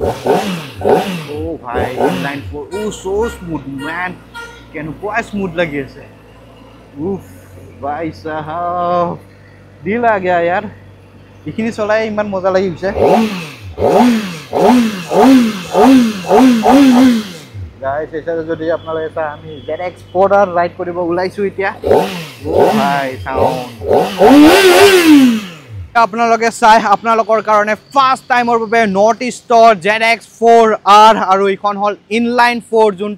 Oh bhai, inline 4. Oh, so smooth, man. Can you quite smooth lagi ase? Oof, bhai sahab. Dil aa gaya yaar. Ikhini cholai iman moja lagi gise. Guys, এসে যদি আপনারা এটা আমি ZX4 আর ride কৰিব উলাইছো এতিয়া ও ভাই sound আপোনালোকে চাই আপোনালোকৰ কাৰণে ফাৰ্স্ট টাইমৰ বাবে নৰ্থ ইষ্টৰ ZX4R আৰু ইখন হল ইনলাইন 4 জুন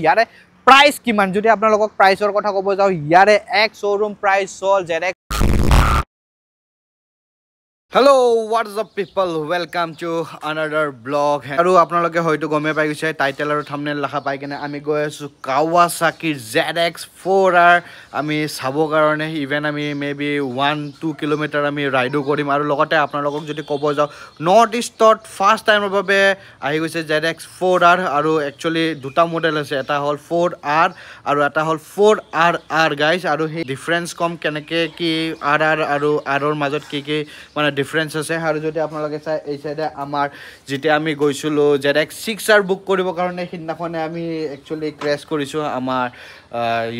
ইয়াৰে प्राइस किमान যদি আপোনালোকক প্ৰাইসৰ কথা ক'ব যাও ইয়াৰে এক শোৰুম প্ৰাইস হল ZX Hello, what is up people? Welcome to another vlog. আৰু আপোনালোকে হয়তো গমে পাই গৈছে টাইটেল আৰু থাম্বনেল লেখা পাই কেনে আমি গৈ আছো Kawasaki ZX4R আমি চাব কাৰণে ইভেন আমি মেবি 1-2 কিলোমিটাৰ আমি ৰাইডো কৰিম আৰু লগতে আপোনালোকক যদি ক'ব যাও নৰ্থ ইষ্টত ফাৰ্স্ট টাইমৰ বাবে আহি গৈছে ZX4R আৰু একচুয়ালি দুটা মডেল আছে এটা হল 4R আৰু এটা হল 4RR গাইস আৰু হে ডিফাৰেন্স কম কেনেকে কি RR আৰু R ৰ মাজত কি মানে ডিফাৰেন্স আছে আৰু যদি আপোনালোকে চাই এই সাইডে আমাৰ যেতে আমি গৈছিলো ZX6R বুক কৰিব কাৰণে হিন্নাখনে আমি একচুয়ালি ক্ৰ্যাশ কৰিছো আমাৰ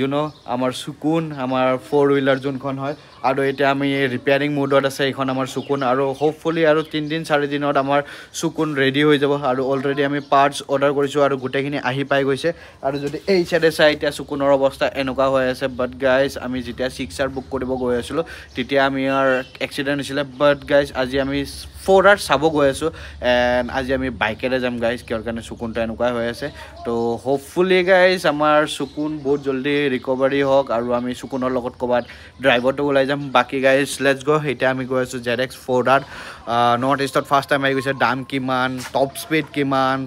you know আমাৰ সুকুন আমাৰ 4 হুইলাৰ যোনখন হয় আৰু এটা আমি ৰিপেয়াৰিং মোডত আছে এখন আমাৰ সুকুন আৰু হোপফুলি আৰু 3 দিন 4 দিনত আমাৰ সুকুন ৰেডি হৈ যাব আৰু অলৰেডি আমি পাৰ্টস অৰ্ডাৰ কৰিছো আৰু গুটেখিনি আহি পাই গৈছে আৰু যদি এই সাইডে চাই এটা সুকুনৰ অৱস্থা এনেকুৱা হৈ আছে বাট গাইস আমি যেতিয়া 6R বুক কৰিব গৈ আছিলো তেতিয়া আমি আর এক্সিডেন্ট হৈছিল বাট গাইস আজি আমি 4R চাব গৈ আছো এন্ড আজি আমি বাইকেৰে যাম গাইস কিয়ৰ কাৰণে সুকুনটা এনেকুৱা হৈ আছে তো হোপফুলি গাইস আমাৰ সুকুন বহুত জলদি ৰিকভাৰি হওক আৰু আমি সুকুনৰ লগত কবাত ড্ৰাইভাৰটো ওলাই যাম বাকি গাইস লেটস গো হেটা আমি গৈ আছো ZX4R নৰ্থ ইষ্টত ফাৰ্স্ট টাইম আহি গৈছে দাম কিমান টপ স্পীড কিমান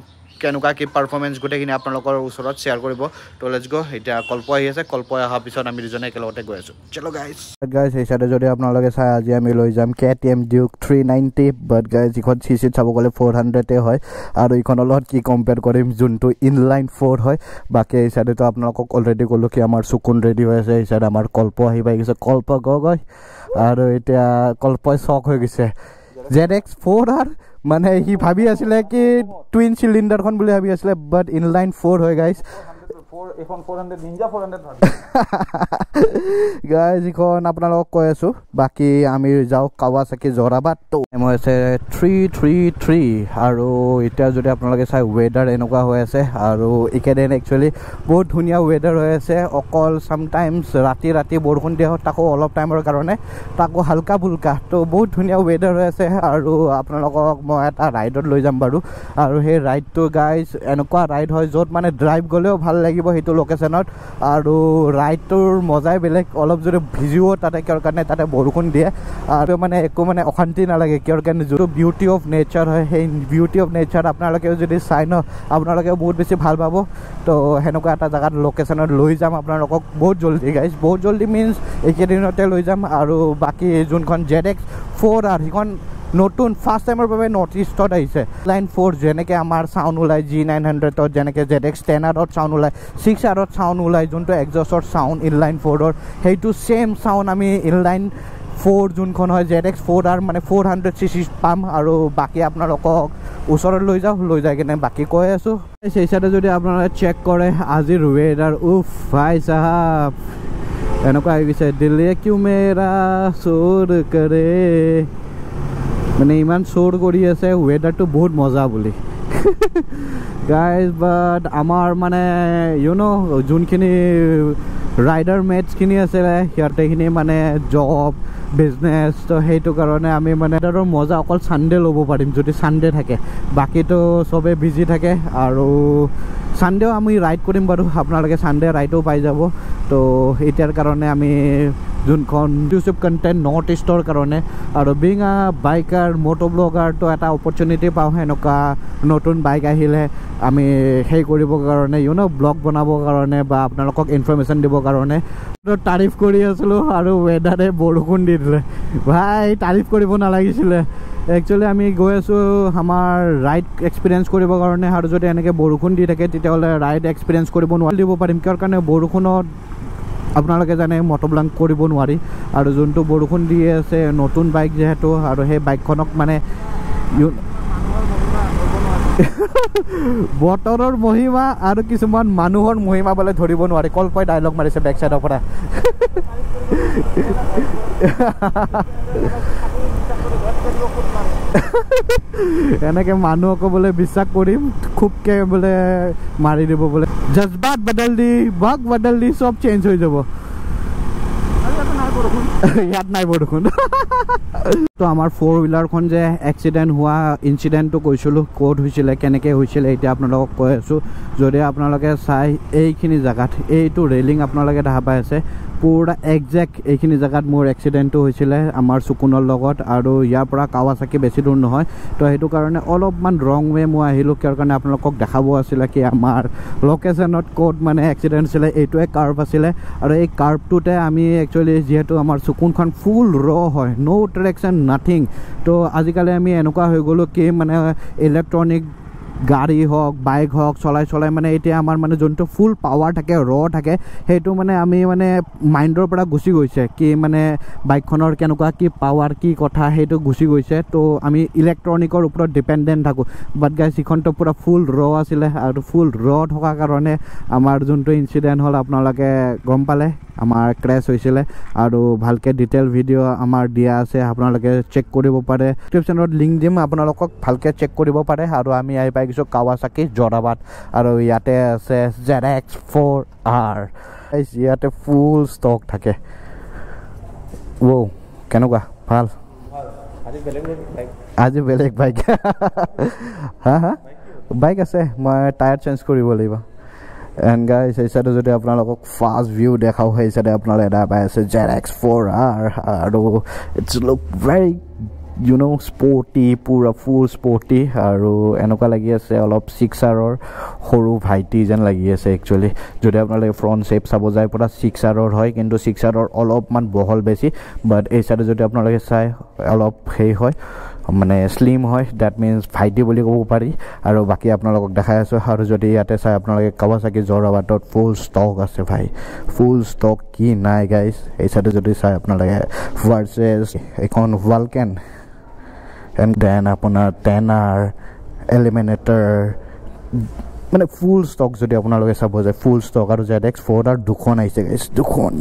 কেনেকুৱা কি পাৰফৰম্যান্স গুটেখিনি আপোনালোকৰ ওচৰত শেয়াৰ কৰিব তো লেটস গো এটা কল্প আহি আছে কল্প অহা পিছত আমি দুজনে একেলগতে গৈ আছো চলো গাইস এই সাইডে যদি আপোনালোকে চাই আজি আমি লৈ যাম KTM Duke 390 বাট গাইস ইখন সিসি চাব গলে 400 এ হয় আৰু ইখন লগত কি কম্পেয়াৰ কৰিম যোনটো ইনলাইন 4 হয় বাকি এই সাইডে তো আপোনালোকক অলৰেডি কলো কি আমাৰ সুকুন ৰেডি হৈ আছে এই সাইডে আমাৰ কল্প আহি পাই গৈছে কল্প গগৈ আৰু এটা কল্পই শক হৈ গৈছে ZX4R মানে হি ভাবি আছিলে কি টুইন সিলিন্ডাৰ খন বুলি ভাবি আছিলে বাট ইনলাইন 4 হয় গাইস এখন 400 নিনজা 400 ভাবি গাইস এখন আপোনালোকক কৈ আছো বাকি আমি যাও Kawasaki Zorabat তো মই আছে 333 আৰু এটা যদি আপোনালোকে চাই ওয়েদাৰ এনেকুৱা হৈ আছে আৰু ইকেদেন একচুয়ালি বহুত ধুনিয়া ওয়েদাৰ হৈ আছে অকল সামটাইমস ৰাতি বৰষুণ দিয়ে তাকো অলপ টাইমৰ কাৰণে তাকো হালকা ফুলকা তো বহুত ধুনিয়া ওয়েদাৰ হৈ আছে আৰু আপোনালোকক মই এটা ৰাইডত লৈ যাম বাৰু আৰু সেই ৰাইডটো গাইস এনেকুৱা ৰাইড হয় যত মানে ড্ৰাইভ গলেও ভাল লাগিব হেতু লোকেশনত আৰু ৰাইডটোৰ মজাই বেলেগ অলপ যদি ভিজিও তাতে কিয়ৰ কাৰণে তাতে বৰষুণ দিয়ে আৰু মানে একো মানে অশান্তি নালাগে কিয়ৰ কাৰণে যোটো বিউটি অফ নেচাৰ হয় সেই বিউটি অফ নেচাৰ আপোনালোকে যদি চাই ন আপোনালোকে বহুত বেছি ভাল পাব তো হেনকা এটা জায়গাত লোকেশনত লৈ যাম আপোনালোকক বহুত জলদি গাইস বহুত জলদি মিন্স একেদিনতে লৈ যাম আৰু বাকি যোনখন ZX4R হিখন নতুন ফাৰ্স্ট টাইমৰ বাবে নৰ্থ ইষ্টত আহিছে লাইন 4 যেনেকে আমাৰ সাউন্ড ওলাই G900 ত যেনেকে ZX10R ত সাউন্ড ওলাই 6R ত সাউন্ড ওলাই যোনটো এক্সজস্টৰ সাউন্ড ইনলাইন 4 ৰ হেইটো সেম সাউন্ড আমি ইনলাইন 4 যোনখন হয় ZX4R মানে 400cc পাম আৰু বাকি আপোনালোকক ওচৰত লৈ যায় কেনে বাকি কৈ আছো সেই সাইডে যদি আপোনালোকে চেক কৰে আজিৰ ওয়েদাৰ উফ ভাই সাহাব এনেকুৱা হৈ গৈছে দিলে কিউ মেৰা চোৰ কৰে মানে ইমান শোৰ কৰি আছে ওয়েদাৰটো বহুত মজা বুলি গাইস বাট আমাৰ মানে ইউ নো যোনখিনি ৰাইডাৰ মেটস খিনি আছে হিয়াৰটেখিনি মানে জব বিজনেস তো হেইটো কাৰণে আমি মানে তাৰ মজা অকল সানডে ল'ব পাৰিম যদি সানডে থাকে বাকি তো সবে বিজি থাকে আৰু সানডেও আমি ৰাইড কৰিম বাৰু আপোনালোকে সানডে ৰাইডও পাই যাব তো এতিয়াৰ কাৰণে আমি যোনখন ইউটিউব কন্টেন্ট নৰ্থ ইষ্টৰ কাৰণে আৰু being a biker Moto blogger তো এটা অপৰচুনিটি পাওঁ হেনকা নতুন বাইক আহিলে আমি সেই কৰিবৰ কাৰণে ইউ নো ব্লগ বনাবৰ কাৰণে বা আপোনালোকক ইনফৰমেশ্যন দিবৰ কাৰণে তাৰিফ কৰি আছিলো আৰু ওয়েদাৰে বৰষুণ দি দিলে ভাই তাৰিফ কৰিব নালাগিছিলে একচুৱেলি আমি গৈ আছোঁ আমাৰ ৰাইড এক্সপিৰিয়েঞ্চ কৰিবৰ কাৰণে আৰু যদি এনেকৈ বৰষুণ দি থাকে তেতিয়াহ'লে ৰাইড এক্সপিৰিয়েঞ্চ কৰিব দিব পাৰিম কিয় কাৰণে বৰষুণত আপোনালোকে জানে মটৰবিলাক কৰিব নোৱাৰি আৰু যোনটো বৰষুণ দি আছে নতুন বাইক যিহেতু আৰু সেই বাইকখনক মানে বতৰৰ মহিমা আৰু কিছুমান মানুহৰ মহিমা বোলে ধৰিব নোৱাৰি কল্পই ডাইলগ মাৰিছে বেক চাইডৰ পৰা এনেকে মানুহকো বোলে বিশ্বাস কৰিম খুবকে বোলে মাৰি দিব বোলে জজবাত বদল দি ভাগ বদল দি চব চেঞ্জ হৈ যাব ইয়াত নাই বৰষুণ তো আমাৰ 4-হুইলাৰখন যে এক্সিডেণ্ট হোৱা ইনচিডেণ্টটো কৈছিলোঁ ক'ত হৈছিলে কেনেকৈ হৈছিলে এতিয়া আপোনালোকক কৈ আছোঁ যদি আপোনালোকে চাই এইখিনি জেগাত এইটো ৰেলিং আপোনালোকে দেখা পাই আছে পুৰা একজেক্ট এইখিনি জেগাত মোৰ এক্সিডেণ্টটো হৈছিলে আমাৰ চুকুনৰ লগত আৰু ইয়াৰ পৰা কাৱাচাকি বেছি দূৰ নহয় তো সেইটো কাৰণে অলপমান ৰং ৱে মই আহিলোঁ কিয় কাৰণে আপোনালোকক দেখাব আছিলে কি আমাৰ লোকেশ্যনত ক'ত মানে এক্সিডেণ্ট আছিলে এইটোৱে কাৰ্ভ আছিলে আৰু এই কাৰ্ভটোতে আমি একচুৱেলি যিহেতু আমাৰ চুকুনখন ফুল হয় ন' ট্ৰেকশ্যন নাথিং তো আজিকালি আমি এনেকুৱা হৈ গ'লোঁ কি মানে ইলেক্ট্ৰনিক গাড়ী হওক বাইক হওক চলাই মানে এতিয়া আমাৰ মানে যোনটো ফুল পাৱাৰ থাকে থাকে সেইটো মানে আমি মানে মাইণ্ডৰ পৰা গুচি গৈছে কি মানে বাইকখনৰ কেনেকুৱা কি পাৱাৰ কি কথা সেইটো গুচি গৈছে তো আমি ইলেক্ট্ৰনিকৰ ওপৰত ডিপেণ্ডেণ্ট থাকোঁ বাট গাইজ সিখনটো পুৰা ফুল আছিলে আৰু ফুল থকাৰ কাৰণে আমাৰ যোনটো ইনচিডেণ্ট হ'ল আপোনালোকে গম পালে আমাৰ ক্ৰেছ হৈছিলে আৰু ভালকৈ ডিটেইল ভিডিঅ' আমাৰ দিয়া আছে আপোনালোকে চেক কৰিব পাৰে ডিছক্ৰিপশ্যনত লিংক দিম আপোনালোকক ভালকৈ চেক কৰিব পাৰে আৰু আমি আহি পাই গৈছোঁ কাৱাচাকি যোৰাবাট আৰু ইয়াতে আছে ZX4R ইয়াতে ফুল ষ্টক থাকে কেনেকুৱা ভাল আজি বেলেগ বাইক হা বাইক আছে মই টায়াৰ চেঞ্জ কৰিব লাগিব এণ্ড গাইজ এই চাইডে যদি আপোনালোকক ফাষ্ট ভিউ দেখাওঁ সেই চাইডে আপোনালোকে এটা পাই আছে ZX4R আৰু ইটছ লুক ভেৰি স্পৰ্টি পুৰা ফুল স্পৰ্টি আৰু এনেকুৱা লাগি আছে অলপ 6Rৰ সৰু ভাইটি যেন লাগি আছে একচুৱেলি যদি আপোনালোকে ফ্ৰণ্ট শেপ চাব যায় পুৰা 6Rৰ হয় কিন্তু 6Rৰ অলপমান বহল বেছি বাট এই চাইডে যদি আপোনালোকে চাই অলপ সেই হয় মানে স্লিম হয় ডেট মিনছ ভাইটি বুলি ক'ব পাৰি আৰু বাকী আপোনালোকক দেখাই আছোঁ আৰু যদি ইয়াতে চাই আপোনালোকে কাৱাচাকি যোৰাবাটত ফুল ষ্টক আছে ভাই ফুল ষ্টক কি নাই গাইজ এই চাইডে যদি চাই আপোনালোকে ভাৰ্চেছ এইখন ভালকেন এণ্ড দেন আপোনাৰ টেনাৰ এলিমিনেটৰ মানে ফুল ষ্টক যদি আপোনালোকে চাব যায় ফুল ষ্টক আৰু ZX4R দুখন আহিছে গাইজ দুখন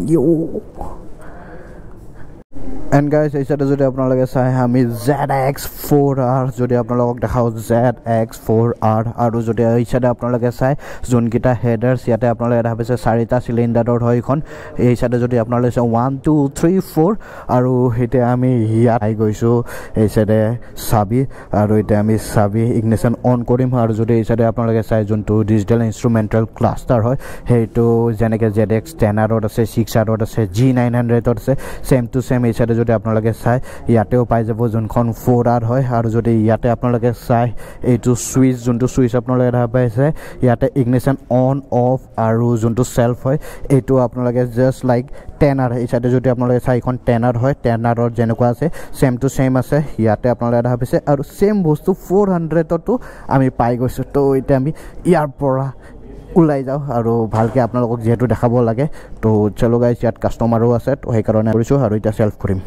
এণ্ড গাইজ এই চাইডে যদি আপোনালোকে চাই আমি ZX4R যদি আপোনালোকক দেখাওঁ ZX4R আৰু যদি এই চাইডে আপোনালোকে চাই যোনকেইটা হেডাৰ্ছ ইয়াতে আপোনালোকে দেখা পাইছে 4টা চিলিণ্ডাৰৰ হয় এইখন এই চাইডে যদি আপোনালোকে চাই 1 2 3 4 আৰু এতিয়া আমি ইয়াত আহি গৈছোঁ এই চাইডে চাবি আৰু এতিয়া আমি চাবি ইগনিশ্যন অন কৰিম আৰু যদি এই চাইডে আপোনালোকে চাই যোনটো ডিজিটেল ইনষ্ট্ৰুমেণ্টেল ক্লাষ্টাৰ হয় সেইটো যেনেকৈ ZX10Rত আছে 6Rত আছে G900ত আছে ছেম টু ছেম এই চাইডে যদি আপোনালোকে চাই ইয়াতেও পাই যাব যোনখন 4R হয় আৰু যদি ইয়াতে আপোনালোকে চাই এইটো ছুইচ যোনটো ছুইচ আপোনালোকে দেখা পাইছে ইয়াতে ইগনিশ্যন অন অফ আৰু যোনটো চেল্ফ হয় এইটো আপোনালোকে জাষ্ট লাইক 10R এই চাইডে যদি আপোনালোকে চাই এইখন 10R হয় 10Rত যেনেকুৱা আছে ছেম টু ছেম আছে ইয়াতে আপোনালোকে দেখা পাইছে আৰু ছেম বস্তু 400ততো আমি পাই গৈছোঁ তো এতিয়া আমি ইয়াৰ পৰা ওলাই যাওঁ আৰু ভালকৈ আপোনালোকক যিহেতু দেখাব লাগে তো চলো গাইজ ইয়াত কাষ্টমাৰো আছে তো সেইকাৰণে কৰিছোঁ আৰু এতিয়া চেল্ফ কৰিম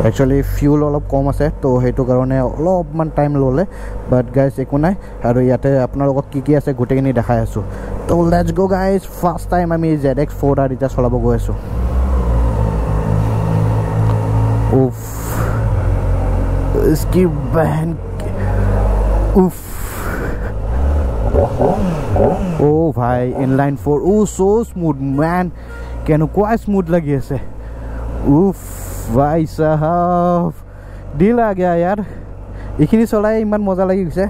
একচুৱেলি ফিউল অলপ কম আছে তো সেইটো কাৰণে অলপমান টাইম ল'লে বাট গাইজ একো নাই আৰু ইয়াতে আপোনালোকক কি আছে গোটেইখিনি দেখাই আছোঁ তো লেটছ গ' গাইজ ফাৰ্ষ্ট টাইম আমি ZX4R এতিয়া চলাব গৈ আছোঁ উফ इसकी बहन उफ ओ भाई इनलाइन 4 ओ सो स्मूथ मैन केनेকুৱা स्मूथ লাগি আছে उफ भाई साहब दिल आ गया यार এইখিনি চলাই ইমান মজা লাগি গৈছে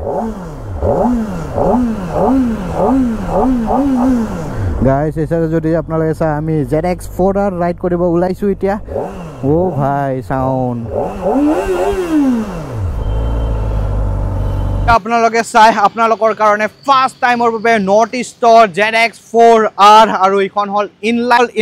গাইস এসে যদি আপোনালোকে চাই আমি ZX4R রাইড কৰিব ওলাইছো এতিয়া ও ভাই সাউন্ড আপোনালোকে চাই আপোনালোকৰ কাৰণে ফাৰ্ষ্ট টাইমৰ বাবে নৰ্থ ইষ্টৰ ZX4R আৰু এইখন হ'ল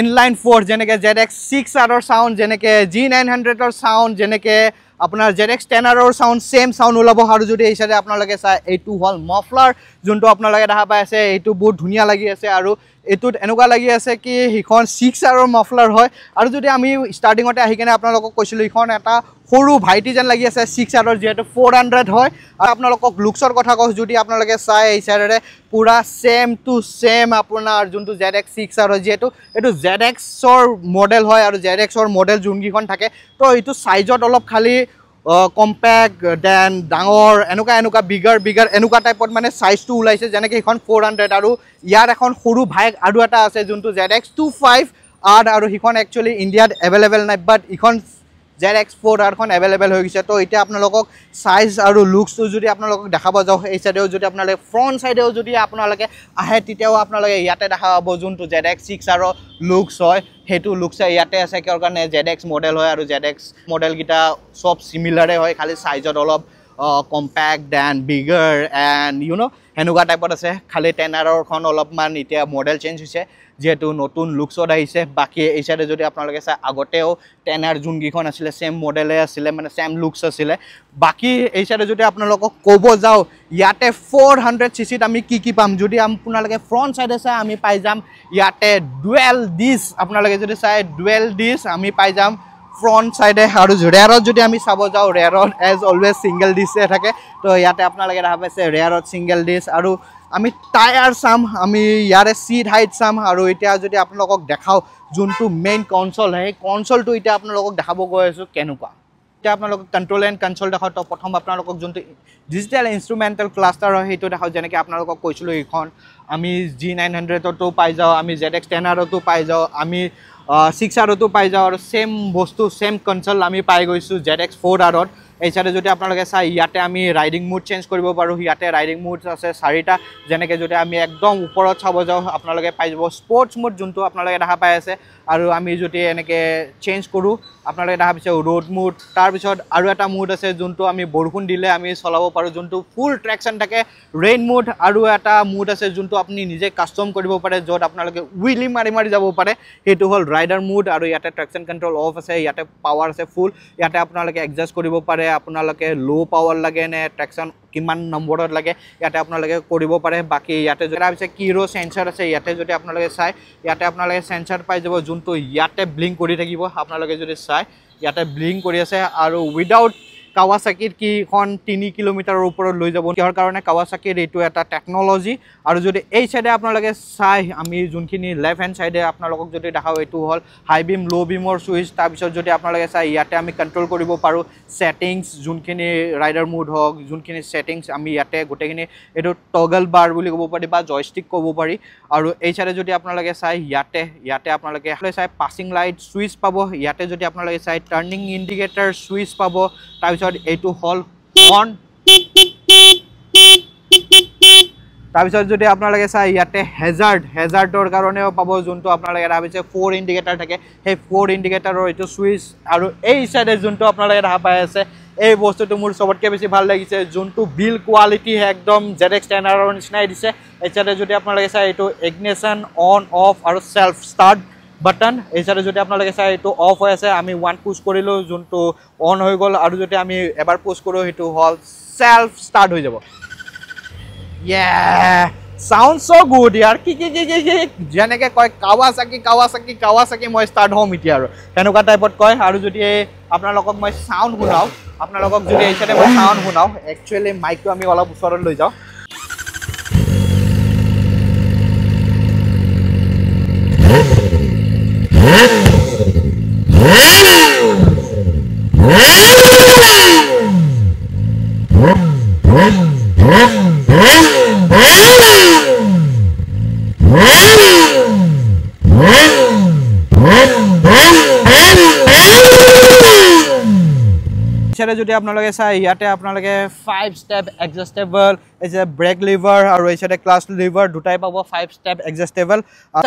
ইনলাইন 4 যেনেকৈ ZX6R সাউণ্ড যেনেকৈ G900 সাউণ্ড যেনেকৈ আপোনাৰ ZX10R সাউণ্ড সেম সাউণ্ড ওলাব আৰু যদি এই সাইডে আপোনালোকে চাই এইটো হ'ল মফলাৰ যোনটো আপোনালোকে দেখা পাই আছে এইটো বহুত ধুনীয়া লাগি আছে আৰু এটোত এনেকুৱা লাগি আছে কি হিখন 6R মফলাৰ হয় আৰু যদি আমি ষ্টাৰ্টিংতে আহি কেনে আপোনালোকক কৈছিলো ইখন এটা সৰু ভাইটি যেন লাগি আছে 6R যেটো 400 হয় আৰু আপোনালোকক লুকছৰ কথা কওঁ যদি আপোনালোকে চাই এই সাইডৰে পুৰা সেম টু সেম আপোনাৰ যোনটো ZX6R যেটো এটো ZXৰ মডেল হয় আৰু ZXৰ মডেল যোনকিখন থাকে তো এইটো সাইজত অলপ খালি কম্পেক্ট দেন ডাঙৰ এনেকুৱা বিগাৰ এনেকুৱা টাইপত মানে সাইজটো ওলাইছে যেনেকৈ এখন 400 আৰু ইয়াৰ এখন সৰু ভাই আৰু এটা আছে যোনটো ZX25R আৰু হিখন একচুয়ালি ইন্ডিয়াত अवेलेबल নাই বাট ইখন ZX4R খন अवेलेबल হৈ গৈছে তো এতিয়া আপোনালোকক সাইজ আৰু লুকসটো যদি আপোনালোকক দেখাব যাও এই সাইডেও যদি আপোনালোকে ফ্ৰন্ট সাইডেও যদি আপোনালোকে আহে তেতিয়াও আপোনালোকে ইয়াতে দেখা পাব যোনটো ZX6R লুকস হয় হেতু লুকস ইয়াতে আছে কিয়ৰ কাৰণে ZX মডেল হয় আৰু ZX মডেল গিটা সব সিমিলাৰে হয় খালি সাইজত অলপ compact then bigger and you know হেনুকা টাইপত আছে খালি 10R খন অলপমান এতিয়া মডেল চেঞ্জ হৈছে যেহেতু নতুন লুকসত আহিছে বাকি এই সাইডে যদি আপোনালোকে চাই আগতেও 10R যোনকিখন আছিলে সেম মডেলে আছিলে মানে সেম লুকস আছিলে বাকি এই সাইডে যদি আপোনালোকক ক'ব যাও ইয়াতে 400cc আমি কি পাম যদি আপোনালোকে ফ্ৰন্ট সাইডে চাই আমি পাই যাম ইয়াতে ডুৱেল ডিস আপোনালোকে যদি চাই ডুৱেল ডিস আমি পাই যাম ফ্ৰন্ট সাইডে আৰু ৰেয়াৰত যদি আমি চাব যাও ৰেয়াৰত এজ অলৱেজ সিঙ্গেল ডিসে থাকে তো ইয়াতে আপোনালোকে দেখা পাইছে ৰেয়াৰত সিঙ্গেল ডিস আৰু আমি টায়াৰ সাম আমি ইয়াৰে সিট হাইট সাম আৰু এতিয়া যদি আপোনালোকক দেখাও যোনটো মেইন কনসোল হয় কনসোলটো এতিয়া আপোনালোকক দেখাব গৈ আছো কেনেকুৱা এতিয়া আপোনালোকক কন্ট্ৰোল এণ্ড কনসোল দেখাও তো প্ৰথম আপোনালোকক যোনটো ডিজিটাল ইনস্ট্ৰুমেন্টাল ক্লাষ্টাৰ হয় হেতু দেখাও যেনেকৈ আপোনালোকক কৈছিলো এইখন আমি G900 তো পাই যাও আমি ZX10R তো পাই যাও আমি 6R তো পাই যাও আৰু সেম বস্তু সেম কনসোল আমি পাই গৈছো ZX4R এই সাইডে যদি আপোনালোকে চাই ইয়াতে আমি রাইডিং মোড চেঞ্জ কৰিব পাৰো ইয়াতে ৰাইডিং মোড আছে 4টা যেনেকৈ যদি আমি একদম ওপৰত চাব যাও আপোনালোকে পাই যাব স্পোৰ্টস মোড যোনটো আপোনালোকে দেখা পাই আছে আৰু আমি যদি এনেকৈ চেঞ্জ কৰো আপোনালোকে দেখা পাইছে ৰোড মোড তাৰ পিছত আৰু এটা মোড আছে যোনটো আমি বৰষুণ দিলে আমি চলাব পাৰো যোনটো ফুল ট্ৰেকশন থাকে ৰেইন মোড আৰু এটা মোড আছে যোনটো আপুনি নিজে কাস্টম কৰিব পাৰে যত আপোনালোকে উইলি মাৰি যাব পাৰে হেতু হল ৰাইডাৰ মোড আৰু ইয়াতে ট্ৰেকশন কন্ট্ৰোল অফ আছে ইয়াতে পাৱাৰ আছে ফুল ইয়াতে আপোনালোকে এডজাস্ট কৰিব পাৰে আপোনালোকে লো পাৱাৰ লাগে নে ট্ৰেকশন কিমান নম্বৰত লাগে ইয়াতে আপোনালোকে কৰিব পাৰে বাকি ইয়াতে যদি আছে কিৰো সেন্সৰ আছে ইয়াতে যদি আপোনালোকে চাই ইয়াতে আপোনালোকে সেন্সৰ পাই যাব যোনটো ইয়াতে ব্লিংক কৰি থাকিব আপোনালোকে যদি চাই ইয়াতে ব্লিংক কৰি আছে আৰু উইদাউট কাৱাসাকিৰ কিখন 3 কিলোমিটাৰৰ ওপৰত লৈ যাব কিহৰ কাৰণে কাৱাসাকিৰ এইটো এটা টেকনলজি আৰু যদি এই সাইডে আপোনালোকে চাই আমি যোনখিনি লেফট হ্যান্ড সাইডে আপোনালোকক যদি দেখাও এইটো হল হাই বিম লো বিমৰ সুইচ তাৰ পিছত যদি আপোনালোকে চাই ইয়াতে আমি কন্ট্ৰোল কৰিব পাৰো সেটিংস যোনখিনি ৰাইডাৰ মোড হক যোনখিনি সেটিংস আমি ইয়াতে গোটেখিনি এটো টগল বাৰ বুলি ক'ব পাৰি বা জয়ষ্টিক ক'ব পাৰি আৰু এই সাইডে যদি আপোনালোকে চাই ইয়াতে আপোনালোকে চাই পাসিং লাইট সুইচ পাব ইয়াতে যদি আপোনালোকে চাই টাৰ্নিং ইন্ডিকেটৰ সুইচ পাব তাৰ পিছত এইটো হল অন তাৰ পিছত যদি আপোনালোকে চাই ইয়াতে হেজাৰ্ডৰ কাৰণেও পাব যোনটো আপোনালোকে দেখা পাইছে 4 ইন্ডিকেটৰ থাকে সেই 4 ইন্ডিকেটৰৰ এইটো সুইচ আৰু এই সাইডে যোনটো আপোনালোকে দেখা পাই আছে এই বস্তুটো মোৰ সবতকে বেছি ভাল লাগিছে যোনটো বিল কোৱালিটি একদম ZX10R নিচিনাই দিছে এই সাইডে যদি আপোনালোকে চাই এইটো ইগনিশন অন অফ আৰু সেলফ স্টাৰ্ট বাটন এই সাইডে যদি আপোনালোকে চাই এইটো অফ হৈ আছে আমি ওয়ান পুশ কৰিলো যোনটো অন হৈ গল আৰু যদি আমি এবাৰ পুশ কৰো হেতু হল সেলফ স্টাৰ্ট হৈ যাব sounds so good yaar ki janeke koy Kawasaki moi start home iti aru henuka type koy aru jodi apnalokok moi sound hunao apnalokok jodi ei side moi sound hunao actually mic to ami olop usorot loi jao যদি আপোনালোকে চাই ইয়াতে আপোনালোকে 5 step এডজাস্টেবল এছে brake liver আৰু এছতে class liver দুটাই পাব 5 step এডজাস্টেবল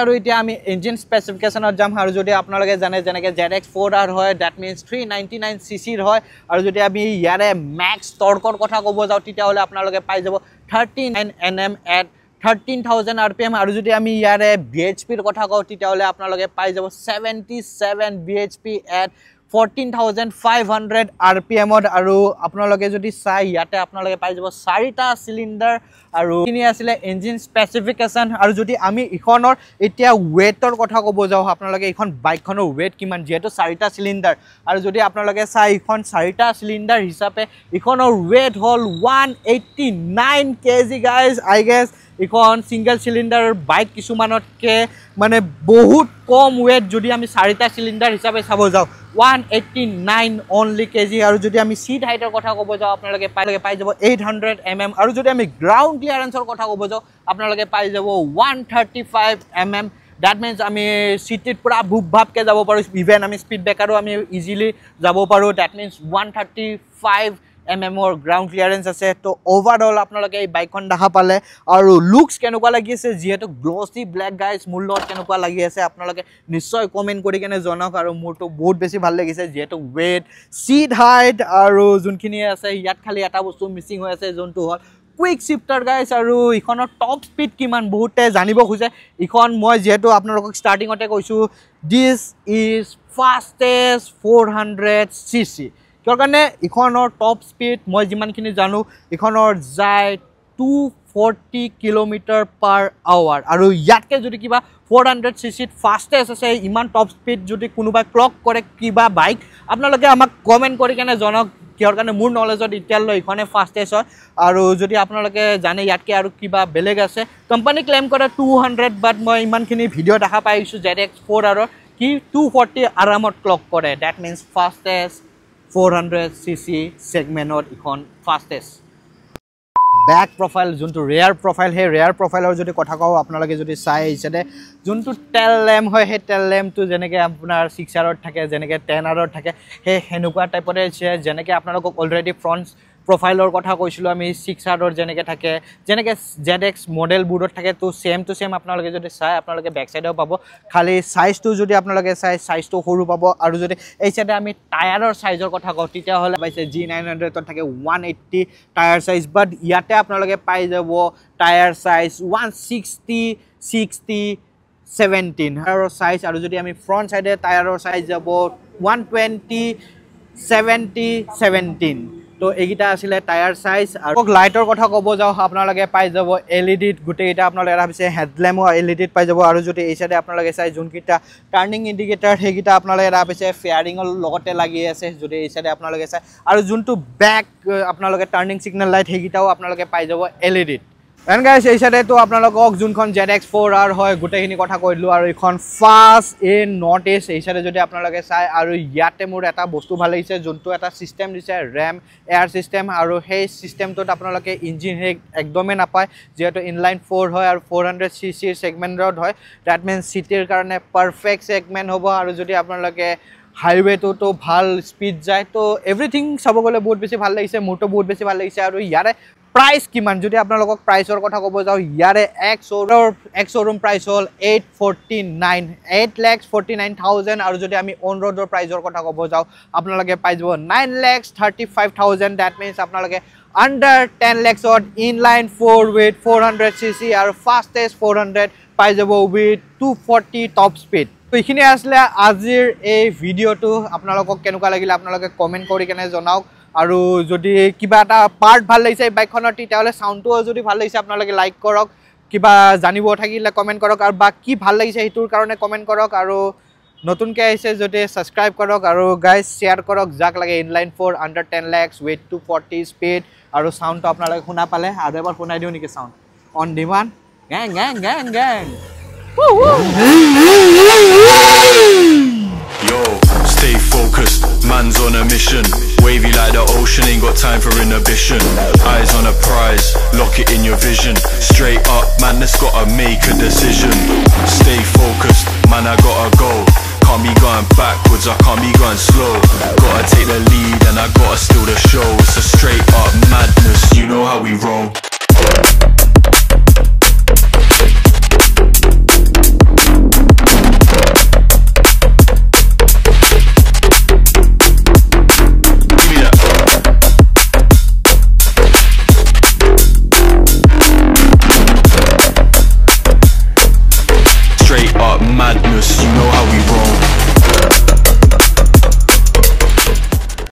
আৰু এতিয়া আমি ইঞ্জিন স্পেচিফিকেশনত যাম আৰু যদি আপোনালোকে জানে যেনেকে ZX4R হয় দ্যাট মিন্স 399 cc হয় আৰু যদি আমি ইয়াৰে ম্যাক্স টৰ্কৰ কথা ক'ব যাও তেতিয়া হলে আপোনালোকে পাই যাব 39 Nm at 13,000 rpm আৰু যদি আমি ইয়াৰে bhp ৰ কথা কও তেতিয়া হলে আপোনালোকে পাই যাব 77 bhp at 14,500 rpm আৰু আপোনালোকে যদি চাই ইয়াতে আপোনালোকে পাই যাব 4টা সিলিন্ডাৰ আৰু কিনি আছিল ইঞ্জিন স্পেচিফিকেশন আৰু যদি আমি ইখনৰ এতিয়া ওয়েটৰ কথা ক'ব যাও আপোনালোকে ইখন বাইকখনৰ ওয়েট কিমান যেটো 4টা সিলিন্ডাৰ আৰু যদি আপোনালোকে চাই ইখন 4টা সিলিন্ডাৰ হিচাপে ইখনৰ ওয়েট হল 189 kg গাইজ আই গেস ইখন সিঙ্গল সিলিন্ডার বাইক কিছুমানতকে মানে বহুত কম ওয়েট যদি আমি 4টা সিলিন্ডার হিসাবে চাব যাও 189 only kg আৰু যদি আমি সিট হাইটৰ কথা ক'ব যাও আপোনালোকে পাই যাব 800 mm আৰু যদি আমি গ্ৰাউন্ড ক্লিয়াৰেন্সৰ কথা ক'ব যাও আপোনালোকে পাই যাব 135 mm that means আমি সিটিত পুৰা বুব ভাবকে যাব পাৰো ইভেন আমি স্পিড ব্ৰেকাৰো আমি ইজিলি যাব পাৰো that means 135 mm or ground clearance আছে তো ওভাৰঅল আপোনালোকে এই বাইকখন দেখা পালে আৰু লুকস কেনেকুৱা লাগি আছে যেহেতু গ্লসি ব্ল্যাক গাইজ মূলত কেনেকুৱা লাগি আছে আপোনালোকে নিশ্চয় কমেন্ট কৰি কেনে জনাওক আৰু মোৰটো বহুত বেছি ভাল লাগিছে যেহেতু ওয়েট সিট হাইট আৰু যোনখিনি আছে ইয়াত খালি এটা বস্তু মিসিং হৈ আছে যোনটো হল কুইক শিফটাৰ গাইজ আৰু ইখনৰ টপ স্পীড কিমান বহুতে জানিব খুজে ইখন মই যেহেতু আপোনালোকক স্টাৰ্টিংতে কৈছো দিস ইজ ফাস্টেষ্ট 400 cc কিয় কাৰণে ইখনৰ টপ স্পীড মই যিমানখিনি জানো ইখনৰ যায় 240 km/h আৰু ইয়াতকে যদি কিবা 400 cc ফাস্টেষ্ট আছে ইমান টপ স্পীড যদি কোনোবা ক্লক কৰে কিবা বাইক আপোনালোকে আমাক কমেন্ট কৰি কেনে জনাওক কিয়ৰ কাৰণে মোৰ নলেজত ইতিয়ালৈ ইখনে ফাস্টেষ্ট হয় আৰু যদি আপোনালোকে জানে ইয়াতকে আৰু কিবা বেলেগ আছে কোম্পানী ক্লেম কৰে 200 বাট মই ইমানখিনি ভিডিও দেখা পাইছো ZX4R কি 240 আৰামত ক্লক কৰে দ্যাট মিন্স ফাস্টেষ্ট 400 cc segment ইখন ফাস্টেষ্ট ব্যাক প্ৰোফাইল যোনটো ৰেয়াৰ প্ৰোফাইল হে ৰেয়াৰ প্ৰোফাইলৰ যদি কথা কও আপোনালোকে যদি চাই ইছতে যোনটো টেল ল্যাম্প হয় হে টেল ল্যাম্পটো যেনেকে আপোনাৰ 6R থাকে যেনেকে 10R থাকে হে হেনুকা টাইপৰে আছে যেনেকে আপোনালোকক অলৰেডি ফ্ৰন্ট প্ৰোফাইলৰ কথা কৈছিলো আমি 6R যেনেকে থাকে যেনেকে ZX মডেল বোৰ্ডত থাকে তো সেম টু সেম আপোনালোকে যদি চাই আপোনালোকে ব্যাক সাইডও পাব খালি সাইজটো যদি আপোনালোকে চাই সাইজটো সৰু পাব আৰু যদি এই সাইডে আমি টায়াৰৰ সাইজৰ কথা কও তেতিয়া হলে পাইছে G900 ত থাকে 180 টায়াৰ সাইজ বাট ইয়াতে আপোনালোকে পাই যাব টায়াৰ সাইজ 160 60 17 আৰু সাইজ আৰু যদি আমি ফ্ৰন্ট সাইডে টায়াৰৰ সাইজ যাব 120 70 17 তো এইগিটা আছিল টায়াৰ সাইজ আৰু লাইটৰ কথা ক'ব যাও আপোনালোকে পাই যাব LED গুটে এটা আপোনালোকে ভাবিছে হেডল্যাম্প LED পাই যাব আৰু যদি এই সাইডে আপোনালোকে চাই যোনকিটা টাৰ্নিং ইন্ডিকেটৰ হেগিটা আপোনালোকে ভাবিছে ফেয়াৰিংৰ লগতে লাগি আছে যদি এই সাইডে আপোনালোকে চাই আৰু যোনটো ব্যাক আপোনালোকে টাৰ্নিং সিগনেল লাইট হেগিটাও আপোনালোকে পাই যাব LED And guys, এই সাইডে তো আপোনালোকক যোনখন ZX4R হয় গুটেখিনি কথা কৈ দিলো আৰু এখন ফাস্ট ইন নট ইষ্ট এই সাইডে যদি আপোনালোকে চাই আৰু ইয়াতে মোৰ এটা বস্তু ভাল লাগিছে যোনটো এটা সিস্টেম দিছে RAM এয়াৰ সিস্টেম আৰু সেই সিস্টেমটোত আপোনালোকে ইঞ্জিন হেক একদমে নাপায় যেহেতু ইনলাইন 4 হয় আৰু 400 cc সেগমেন্টত হয় দ্যাট মিন্স সিটিৰ কাৰণে পাৰফেক্ট সেগমেন্ট হ'ব আৰু যদি আপোনালোকে হাইৱে তো ভাল স্পিড যায় তো এভৰিথিং সব গলে বহুত বেছি ভাল লাগিছে মোৰটো বহুত বেছি ভাল লাগিছে আৰু ইয়াৰে प्राइस किमान যদি আপোনালোকক প্ৰাইসৰ কথা ক'ব যাও ইয়াৰে এক শোৰুম প্ৰাইস হল 849,000 আৰু যদি আমি অন ৰোডৰ প্ৰাইসৰ কথা ক'ব যাও আপোনালোকে পাই যাব 9,35,000 দ্যাট মিন্স আপোনালোকে under 10 lakhs on inline 4 with 400 cc আৰু fastest 400 পাই যাব with 240 top speed তো ইখিনি আসলে আজিৰ এই ভিডিওটো আপোনালোকক কেনেকুৱা লাগিলে আপোনালোকে কমেন্ট কৰি কেনে জনাওক আৰু যদি কিবা এটা পাৰ্ট ভাল লাগিছে বাইকখনৰ তেতিয়াহলে সাউন্ডটো যদি ভাল লাগিছে আপোনালোকে লাইক কৰক কিবা জানিব থাকিলে কমেন্ট কৰক আৰু বাকি ভাল লাগিছে হেতুৰ কাৰণে কমেন্ট কৰক আৰু নতুনকে আহিছে যদি সাবস্ক্ৰাইব কৰক আৰু গাইস শেয়াৰ কৰক যাক লাগে inline 4 under 10 lakhs with 240 speed আৰু সাউন্ডটো আপোনালোকে শুনা পালে আৰু এবাৰ শুনাই দিও নেকি sound on demand gang gang gang gang woo woo yo stay focused man's on a mission wavy like the ocean ain't got time for inhibition eyes on a prize lock it in your vision straight up man that's gotta make a decision stay focused man I gotta go can't be going backwards, I can't be going slow. Gotta take the lead and I gotta steal the show. It's a straight